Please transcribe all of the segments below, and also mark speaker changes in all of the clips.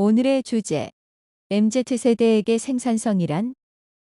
Speaker 1: 오늘의 주제, MZ세대에게 생산성이란?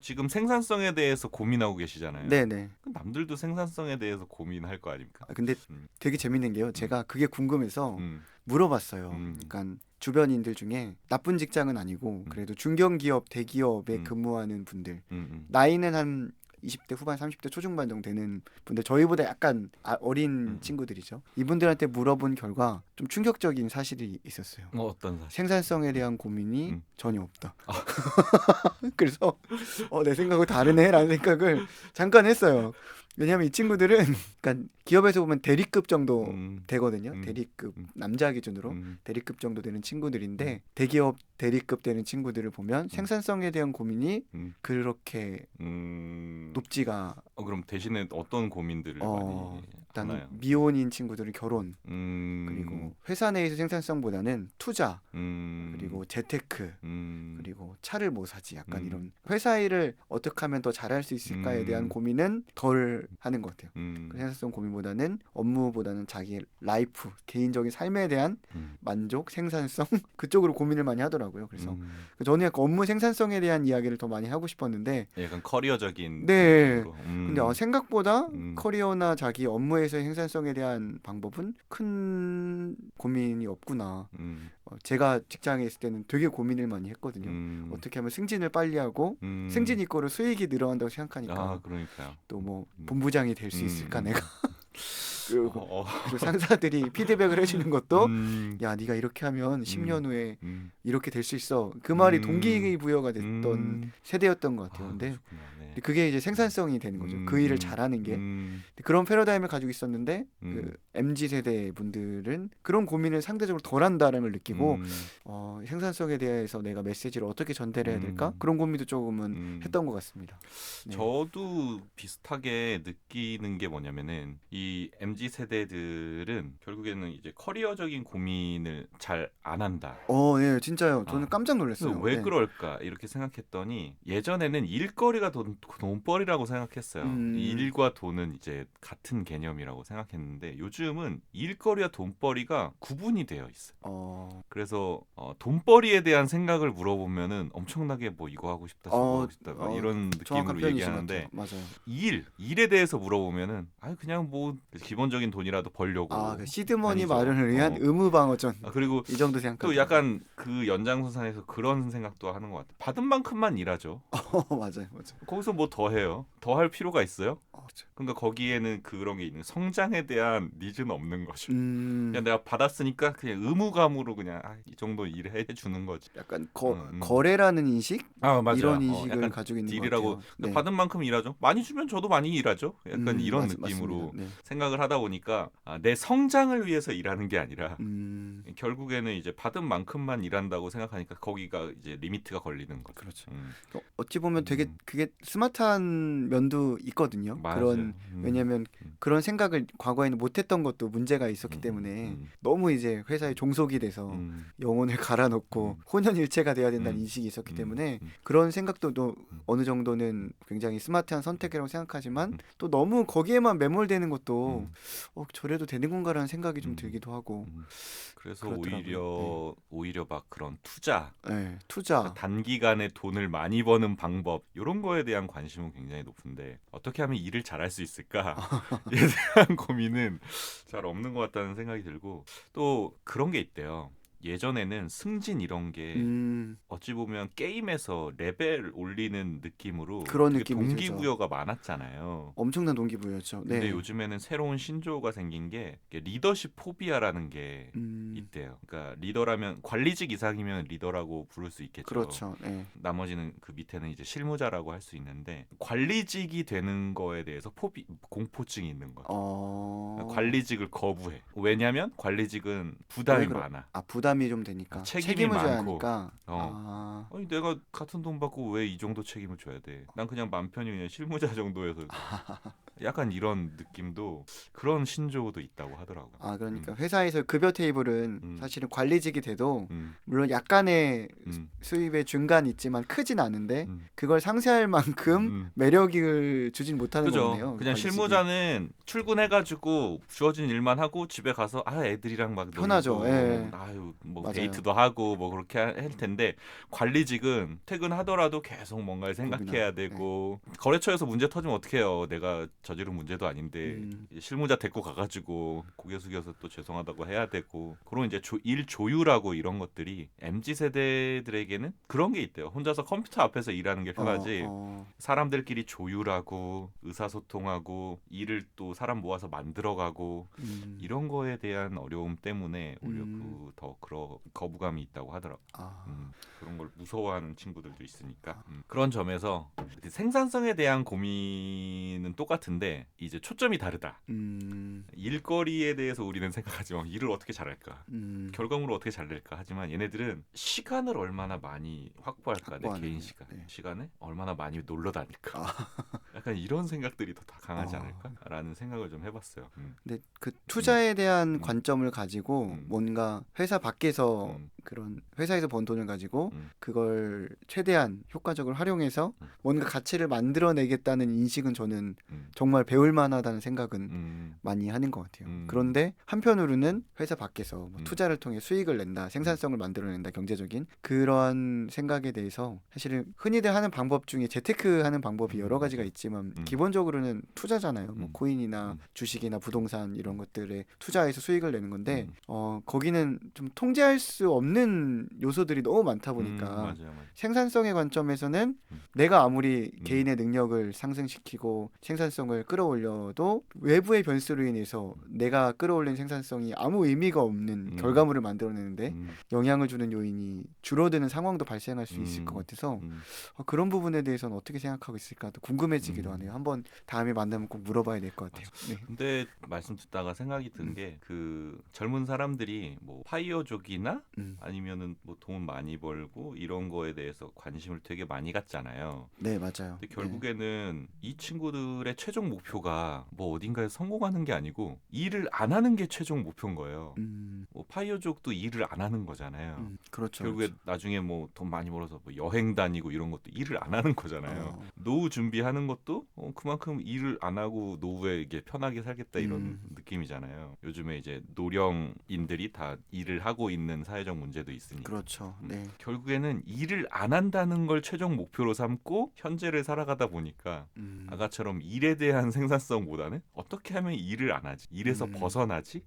Speaker 2: 지금 생산성에 대해서 고민하고 계시잖아요.
Speaker 3: 네네.
Speaker 2: 그럼 남들도 생산성에 대해서 고민할 거 아닙니까?
Speaker 3: 근데
Speaker 2: 음,
Speaker 3: 되게 재밌는 게요. 제가 그게 궁금해서
Speaker 2: 음,
Speaker 3: 물어봤어요.
Speaker 2: 음.
Speaker 3: 그러니까 주변인들 중에 나쁜 직장은 아니고 그래도 중견기업, 대기업에
Speaker 2: 음.
Speaker 3: 근무하는 분들,
Speaker 2: 음.
Speaker 3: 나이는 한 20대 후반, 30대 초중반 정도 되는 분들, 저희보다 약간 어린 친구들이죠. 이분들한테 물어본 결과 좀 충격적인 사실이 있었어요.
Speaker 2: 어떤 사실?
Speaker 3: 생산성에 대한 고민이
Speaker 2: 음.
Speaker 3: 전혀 없다. 그래서 내 생각하고 다르네라는 생각을 잠깐 했어요. 왜냐하면 이 친구들은 그러니까 기업에서 보면 대리급 정도 되거든요. 대리급 남자 기준으로 대리급 정도 되는 친구들인데 대기업 대리급 되는 친구들을 보면 생산성에 대한 고민이 그렇게 높지가.
Speaker 2: 그럼 대신에 어떤 고민들을 많이
Speaker 3: 일단
Speaker 2: 하나요?
Speaker 3: 미혼인 친구들은 결혼, 그리고 회사 내에서 생산성보다는 투자, 그리고 재테크, 그리고 차를 뭐 사지, 약간 이런 회사 일을 어떻게 하면 더 잘할 수 있을까에 대한 고민은 덜 하는 것 같아요. 그 생산성 고민보다는 업무보다는 자기 라이프, 개인적인 삶에 대한 만족, 생산성 그쪽으로 고민을 많이 하더라고요. 그래서 저는 약간 업무 생산성에 대한 이야기를 더 많이 하고 싶었는데,
Speaker 2: 약간 커리어적인
Speaker 3: 네.
Speaker 2: 느낌으로.
Speaker 3: 근데 생각보다 커리어나 자기 업무에서의 생산성에 대한 방법은 큰 고민이 없구나. 제가 직장에 있을 때는 되게 고민을 많이 했거든요. 어떻게 하면 승진을 빨리 하고 승진 이꼬르 수익이 늘어난다고 생각하니까
Speaker 2: 그러니까요.
Speaker 3: 또 뭐 본부장이 될 수 있을까 내가. 그리고 상사들이 피드백을 해주는 것도 야, 네가 이렇게 하면 10년 후에 이렇게 될 수 있어. 그 말이 동기부여가 됐던 세대였던 것 같아요. 근데
Speaker 2: 네.
Speaker 3: 그게 이제 생산성이 되는 거죠. 그 일을 잘하는 게. 그런 패러다임을 가지고 있었는데 그 MZ 세대 분들은 그런 고민을 상대적으로 덜한다는 걸 느끼고 생산성에 대해서 내가 메시지를 어떻게 전달해야 해야 될까? 그런 고민도 조금은 했던 것 같습니다. 네.
Speaker 2: 저도 비슷하게 느끼는 게 뭐냐면은 이 MZ 세대들은 결국에는 이제 커리어적인 고민을 잘 안 한다.
Speaker 3: 네, 진짜요. 저는 깜짝
Speaker 2: 그래서
Speaker 3: 놀랐어요.
Speaker 2: 왜
Speaker 3: 네.
Speaker 2: 그럴까 이렇게 생각했더니 예전에는 일거리가 돈벌이라고 생각했어요. 일과 돈은 이제 같은 개념이라고 생각했는데 요즘은 일거리와 돈벌이가 구분이 되어 있어요. 그래서 돈벌이에 대한 생각을 물어보면은 엄청나게 뭐 이거 하고 싶다 저거 하고 싶다 막 이런
Speaker 3: 정확한
Speaker 2: 느낌으로
Speaker 3: 표현이신 것
Speaker 2: 얘기하는데
Speaker 3: 같아요. 맞아요.
Speaker 2: 일에 대해서 물어보면은 그냥 뭐 기본적인 돈이라도 벌려고
Speaker 3: 그 시드머니
Speaker 2: 아니죠.
Speaker 3: 마련을 위한 의무 방어전.
Speaker 2: 그리고
Speaker 3: 이 정도 생각하고.
Speaker 2: 또 약간 그 연장선상에서 그런 생각도 하는 것 같아요. 받은 만큼만 일하죠.
Speaker 3: 맞아요.
Speaker 2: 거기서 뭐 더 해요? 더 할 필요가 있어요?
Speaker 3: 그렇죠.
Speaker 2: 그러니까 거기에는 그런 게 있는 성장에 대한 니즈는 없는 거죠.
Speaker 3: 음,
Speaker 2: 그냥 내가 받았으니까 그냥 의무감으로 그냥 이 정도 일을 해주는 거지.
Speaker 3: 약간
Speaker 2: 음.
Speaker 3: 거래라는 인식?
Speaker 2: 맞아요.
Speaker 3: 이런 인식을
Speaker 2: 약간
Speaker 3: 가지고 있는 것
Speaker 2: 딜이라고
Speaker 3: 같아요. 네.
Speaker 2: 받은 만큼 일하죠. 많이 주면 저도 많이 일하죠. 약간 이런
Speaker 3: 맞습니다.
Speaker 2: 느낌으로
Speaker 3: 네.
Speaker 2: 생각을 하다 보니까 내 성장을 위해서 일하는 게 아니라
Speaker 3: 음,
Speaker 2: 결국에는 이제 받은 만큼만 일한다고 생각하니까 거기가 이제 리미트가 걸리는 거죠.
Speaker 3: 그렇죠. 어찌 보면 되게 그게 스마트한 면도 있거든요.
Speaker 2: 맞아요.
Speaker 3: 그런 왜냐면 그런 생각을 과거에는 못했던 것도 문제가 있었기 때문에 너무 이제 회사에 종속이 돼서 영혼을 갈아넣고 혼연일체가 돼야 된다는 인식이 있었기 때문에 그런 생각도 또 어느 정도는 굉장히 스마트한 선택이라고 생각하지만 또 너무 거기에만 매몰되는 것도 저래도 되는 건가라는 생각이 좀 들기도 하고.
Speaker 2: 그래서
Speaker 3: 그렇더라고요.
Speaker 2: 오히려 막 그런 투자,
Speaker 3: 네, 투자.
Speaker 2: 그러니까 단기간에 돈을 많이 버는 방법 이런 거에 대한 관심은 굉장히 높은데 어떻게 하면 일을 잘할 수 있을까에 대한 고민은 잘 없는 것 같다는 생각이 들고 또 그런 게 있대요. 예전에는 승진 이런 게 어찌 보면 게임에서 레벨 올리는 느낌으로
Speaker 3: 그런
Speaker 2: 되게
Speaker 3: 느낌이 들죠.
Speaker 2: 동기부여가 많았잖아요.
Speaker 3: 엄청난 동기부여였죠.
Speaker 2: 근데
Speaker 3: 네.
Speaker 2: 요즘에는 새로운 신조어가 생긴 게 리더십 포비아라는 게 있대요. 그러니까 리더라면 관리직 이상이면 리더라고 부를 수 있겠죠.
Speaker 3: 그렇죠. 네.
Speaker 2: 나머지는 그 밑에는 이제 실무자라고 할 수 있는데 관리직이 되는 거에 대해서 공포증이 있는 거죠. 관리직을 거부해. 왜냐면 관리직은 부담이 많아.
Speaker 3: 부담이 좀 되니까.
Speaker 2: 책임이
Speaker 3: 책임을 져야
Speaker 2: 많고.
Speaker 3: 하니까.
Speaker 2: 아니 내가 같은 돈 받고 왜 이 정도 책임을 져야 돼? 난 그냥 맘 편히 그냥 실무자 정도에서 약간 이런 느낌도 그런 신조어도 있다고 하더라고요.
Speaker 3: 그러니까 회사에서 급여 테이블은 사실은 관리직이 돼도
Speaker 2: 음.
Speaker 3: 물론 약간의 수입의 중간이 있지만 크진 않은데 그걸 상쇄할 만큼 매력을 주진 못하는
Speaker 2: 그죠.
Speaker 3: 거네요.
Speaker 2: 그냥 실무자는 출근해가지고 주어진 일만 하고 집에 가서 애들이랑 막
Speaker 3: 편하죠.
Speaker 2: 놀고,
Speaker 3: 예.
Speaker 2: 아유 뭐
Speaker 3: 맞아요.
Speaker 2: 데이트도 하고 뭐 그렇게 할 텐데 관리직은 퇴근하더라도 계속 뭔가를 생각해야 되고 거래처에서 문제 터지면 어떡해요. 내가 저지른 문제도 아닌데 실무자 데리고 가가지고 고개 숙여서 또 죄송하다고 해야 되고 그런 이제 일 조율하고 이런 것들이 MZ 세대들에게는 그런 게 있대요. 혼자서 컴퓨터 앞에서 일하는 게 편하지. 사람들끼리 조율하고 의사소통하고 일을 또 사람 모아서 만들어가고 이런 거에 대한 어려움 때문에 오히려 더 거부감이 있다고 하더라고. 그런 걸 무서워하는 친구들도 있으니까 그런 점에서 생산성에 대한 고민은 똑같은데 이제 초점이 다르다. 일거리에 대해서 우리는 생각하지만 일을 어떻게 잘할까, 결과물을 어떻게 잘 낼까 하지만 얘네들은 시간을 얼마나 많이 확보할까, 내 개인 시간, 시간에 얼마나 많이 놀러 다닐까. 약간 이런 생각들이 더 강하지 않을까라는 생각을 좀 해봤어요.
Speaker 3: 근데 그 투자에 대한 관점을 가지고 뭔가 회사 밖에서 그런 회사에서 번 돈을 가지고 그걸 최대한 효과적으로 활용해서 뭔가 가치를 만들어내겠다는 인식은 저는 정말 배울 만하다는 생각은 많이 하는 것 같아요. 그런데 한편으로는 회사 밖에서 뭐 투자를 통해 수익을 낸다, 생산성을 만들어낸다, 경제적인 그러한 생각에 대해서 사실은 흔히들 하는 방법 중에 재테크하는 방법이 여러 가지가 있지만 기본적으로는 투자잖아요. 뭐 코인이나 주식이나 부동산 이런 것들에 투자해서 수익을 내는 건데 거기는 좀 통제할 수 없는 요소들이 너무 많다 보니까
Speaker 2: 맞아요.
Speaker 3: 생산성의 관점에서는 내가 아무리 개인의 능력을 상승시키고 생산성을 끌어올려도 외부의 변수로 인해서 내가 끌어올린 생산성이 아무 의미가 없는 결과물을 만들어내는데 영향을 주는 요인이 줄어드는 상황도 발생할 수 있을 것 같아서 그런 부분에 대해서는 어떻게 생각하고 있을까도 궁금해지기도 하네요. 한번 다음에 만나면 꼭 물어봐야 될 것 같아요. 네.
Speaker 2: 근데 말씀 듣다가 생각이 든 게 그 젊은 사람들이 뭐 파이어족이나 아니면은 뭐 돈 많이 벌고 이런 거에 대해서 관심을 되게 많이 갖잖아요.
Speaker 3: 네, 맞아요.
Speaker 2: 근데 결국에는 이 친구들의 최종 목표가 뭐 어딘가에 성공하는 게 아니고 일을 안 하는 게 최종 목표인 거예요. 뭐 파이어족도 일을 안 하는 거잖아요.
Speaker 3: 그렇죠.
Speaker 2: 결국에
Speaker 3: 그렇죠.
Speaker 2: 나중에 뭐 돈 많이 벌어서 뭐 여행 다니고 이런 것도 일을 안 하는 거잖아요. 노후 준비하는 것도 그만큼 일을 안 하고 노후에 이게 편하게 살겠다 이런 느낌이잖아요. 요즘에 이제 노령인들이 다 일을 하고 있는 사회적 문제도 있으니까.
Speaker 3: 그렇죠. 네.
Speaker 2: 결국에는 일을 안 한다는 걸 최종 목표로 삼고 현재를 살아가다 보니까 아까처럼 일에 대한 생산성보다는 어떻게 하면 일을 안 하지? 일에서 벗어나지?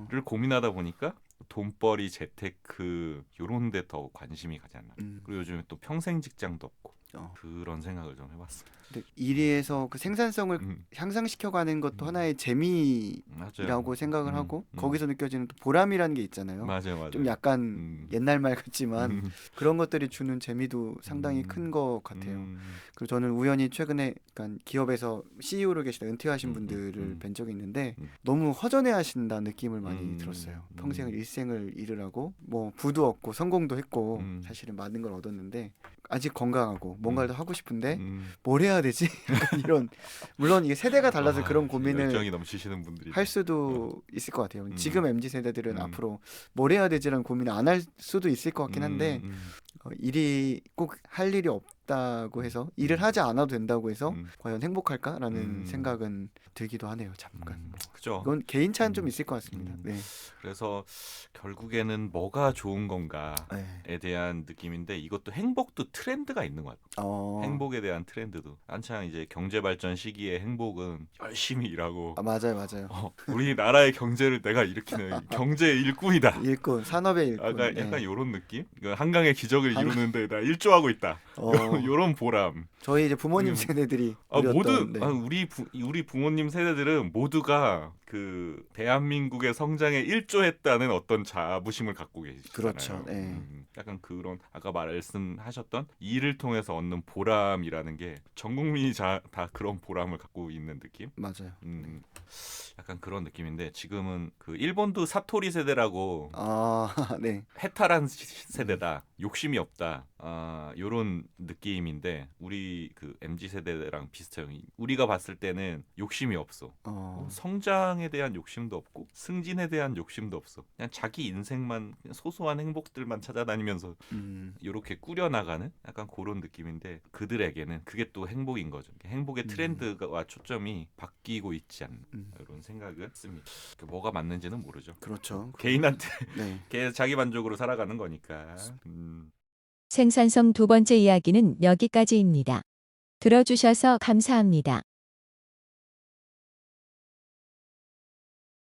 Speaker 2: 를 고민하다 보니까 돈벌이, 재테크 요런 데 더 관심이 가지 않나. 그리고 요즘에 또 평생 직장도 없고 그런 생각을 좀 해봤어요.
Speaker 3: 근데 일에서 그 생산성을 향상시켜가는 것도 하나의 재미라고
Speaker 2: 맞아요.
Speaker 3: 생각을 하고 거기서 느껴지는 또 보람이라는 게 있잖아요.
Speaker 2: 맞아요.
Speaker 3: 좀 약간 옛날 말 같지만 그런 것들이 주는 재미도 상당히 큰 것 같아요. 그리고 저는 우연히 최근에 약간 기업에서 CEO로 계시다 은퇴하신 분들을 뵌 적이 있는데 너무 허전해하신다는 느낌을 많이 들었어요. 평생 일생을 일을 하고 뭐 부도 얻고 성공도 했고 사실은 많은 걸 얻었는데 아직 건강하고 뭔가를 더 하고 싶은데 뭘 해야 되지? 약간 이런 물론 이게 세대가 달라서 그런 고민을
Speaker 2: 열정이 넘치시는 분들이
Speaker 3: 할 수도 있을 것 같아요. 지금 MZ 세대들은 앞으로 뭘 해야 되지라는 고민을 안 할 수도 있을 것 같긴 한데 일이 꼭 할 일이 없다고 해서 일을 하지 않아도 된다고 해서 과연 행복할까라는 생각은 들기도 하네요. 잠깐.
Speaker 2: 그죠.
Speaker 3: 이건 개인 차는 좀 있을 것 같습니다. 네.
Speaker 2: 그래서 결국에는 뭐가 좋은 건가에 대한 느낌인데 이것도 행복도 트렌드가 있는 것 같아요. 행복에 대한 트렌드도 한창 이제 경제 발전 시기에 행복은 열심히 일하고
Speaker 3: 맞아요.
Speaker 2: 우리나라의 경제를 내가 일으키는 경제 일꾼이다.
Speaker 3: 일꾼, 산업의 일꾼.
Speaker 2: 약간 이런 느낌? 한강의 기적을 이루는데 나 일조하고 있다. 요런 보람.
Speaker 3: 저희 이제 부모님 세대들이
Speaker 2: 모두 우리 부모님 세대들은 모두가 그 대한민국의 성장에 일조했다는 어떤 자부심을 갖고 계시잖아요.
Speaker 3: 그렇죠. 네.
Speaker 2: 약간 그런 아까 말씀하셨던 일을 통해서 얻는 보람이라는 게 전 국민이 다 그런 보람을 갖고 있는 느낌?
Speaker 3: 맞아요.
Speaker 2: 약간 그런 느낌인데 지금은 그 일본도 사토리 세대라고
Speaker 3: 네.
Speaker 2: 해탈한 세대다. 욕심이 없다. 요런 느낌인데 우리 그 MZ 세대랑 비슷해요. 우리가 봤을 때는 욕심이 없어. 성장을 성장에 대한 욕심도 없고 승진에 대한 욕심도 없어. 그냥 자기 인생만 그냥 소소한 행복들만 찾아다니면서 이렇게 꾸려나가는 약간 그런 느낌인데 그들에게는 그게 또 행복인 거죠. 행복의 트렌드와 초점이 바뀌고 있지 않나 이런 생각을 했습니다. 뭐가 맞는지는 모르죠.
Speaker 3: 그렇죠.
Speaker 2: 개인한테
Speaker 3: 네.
Speaker 2: 자기 만족으로 살아가는 거니까.
Speaker 1: 생산성 두 번째 이야기는 여기까지입니다. 들어주셔서 감사합니다.